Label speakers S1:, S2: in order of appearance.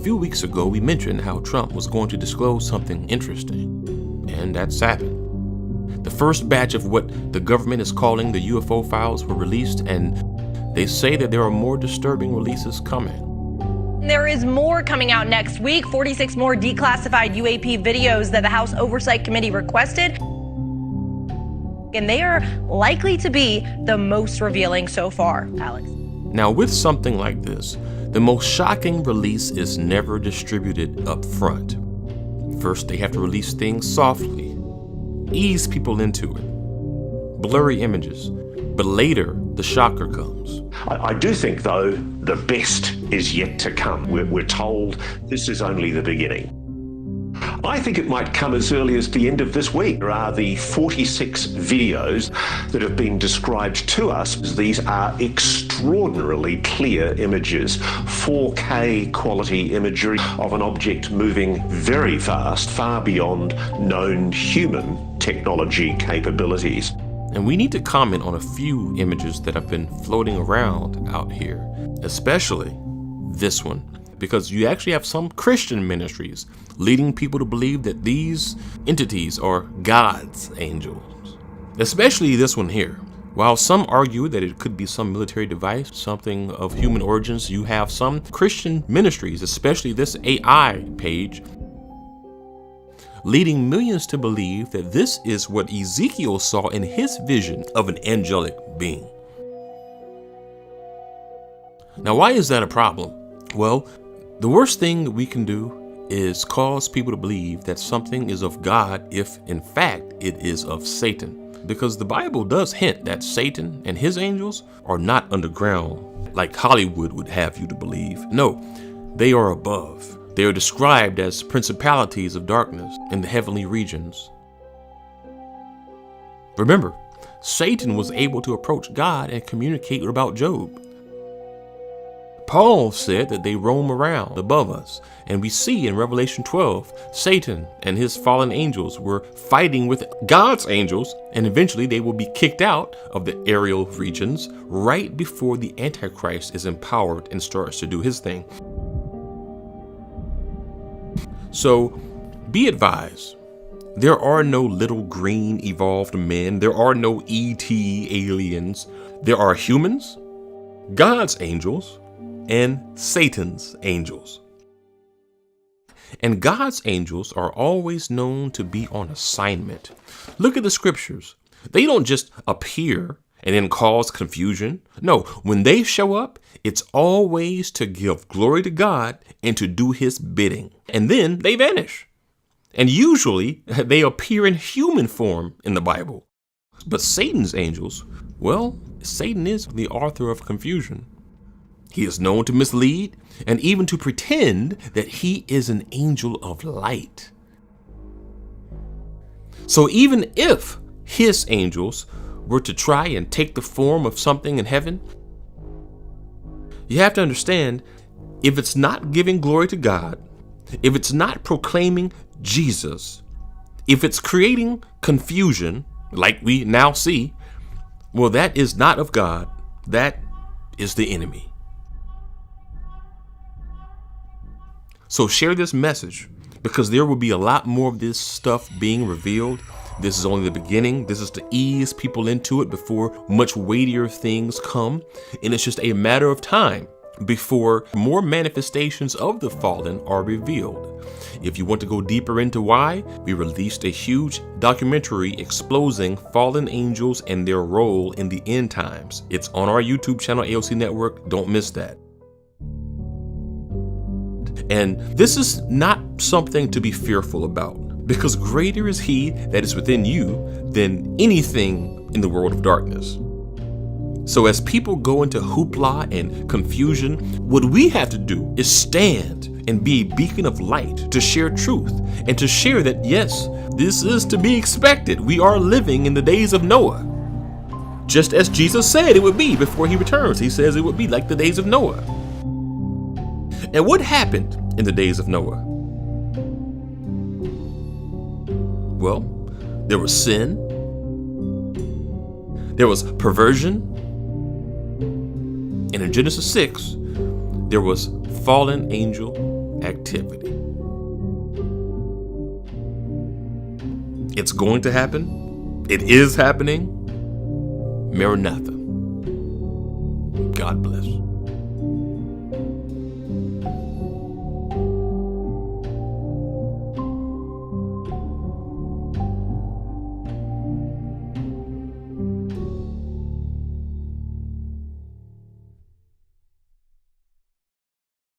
S1: few weeks ago, we mentioned how Trump was going to disclose something interesting, and that's happened. The first batch of what the government is calling the UFO files were released, and they say that there are more disturbing releases coming.
S2: There is more coming out next week, 46 more declassified UAP videos that the House Oversight Committee requested. And they are likely to be the most revealing so far, Alex.
S1: Now, with something like this, the most shocking release is never distributed up front. First, they have to release things softly, ease people into it, blurry images, but later the shocker comes.
S3: I do think, though, the best is yet to come. We're told this is only the beginning. I think it might come as early as the end of this week. There are the 46 videos that have been described to us. These are extraordinarily clear images, 4K quality imagery of an object moving very fast, far beyond known human technology capabilities.
S1: And we need to comment on a few images that have been floating around out here, especially this one, because you actually have some Christian ministries leading people to believe that these entities are God's angels, especially this one here. While some argue that it could be some military device, something of human origins, you have some Christian ministries, especially this AI page, leading millions to believe that this is what Ezekiel saw in his vision of an angelic being. Now, why is that a problem? Well, the worst thing that we can do is cause people to believe that something is of God if, in fact, it is of Satan. Because the Bible does hint that Satan and his angels are not underground like Hollywood would have you to believe. No, they are above. They are described as principalities of darkness in the heavenly regions. Remember, Satan was able to approach God and communicate about Job. Paul said that they roam around above us, and we see in Revelation 12, Satan and his fallen angels were fighting with God's angels, and eventually they will be kicked out of the aerial regions right before the Antichrist is empowered and starts to do his thing. So be advised, there are no little green evolved men. There are no ET aliens. There are humans, God's angels, and Satan's angels. And God's angels are always known to be on assignment. Look at the scriptures. They don't just appear and then cause confusion. No, when they show up, it's always to give glory to God and to do his bidding. And then they vanish. And usually they appear in human form in the Bible. But Satan's angels, well, Satan is the author of confusion. He is known to mislead and even to pretend that he is an angel of light. So even if his angels were to try and take the form of something in heaven, you have to understand, if it's not giving glory to God, if it's not proclaiming Jesus, if it's creating confusion like we now see, well, that is not of God. That is the enemy. So share this message, because there will be a lot more of this stuff being revealed. This is only the beginning. This is to ease people into it before much weightier things come. And it's just a matter of time before more manifestations of the fallen are revealed. If you want to go deeper into why, we released a huge documentary exposing fallen angels and their role in the end times. It's on our YouTube channel, AOC Network. Don't miss that. And this is not something to be fearful about, because greater is he that is within you than anything in the world of darkness. So as people go into hoopla and confusion, what we have to do is stand and be a beacon of light to share truth and to share that, yes, this is to be expected. We are living in the days of Noah. Just as Jesus said it would be before he returns. He says it would be like the days of Noah. And what happened in the days of Noah? Well, there was sin, there was perversion, and in Genesis 6, there was fallen angel activity. It's going to happen. It is happening. Maranatha. God bless.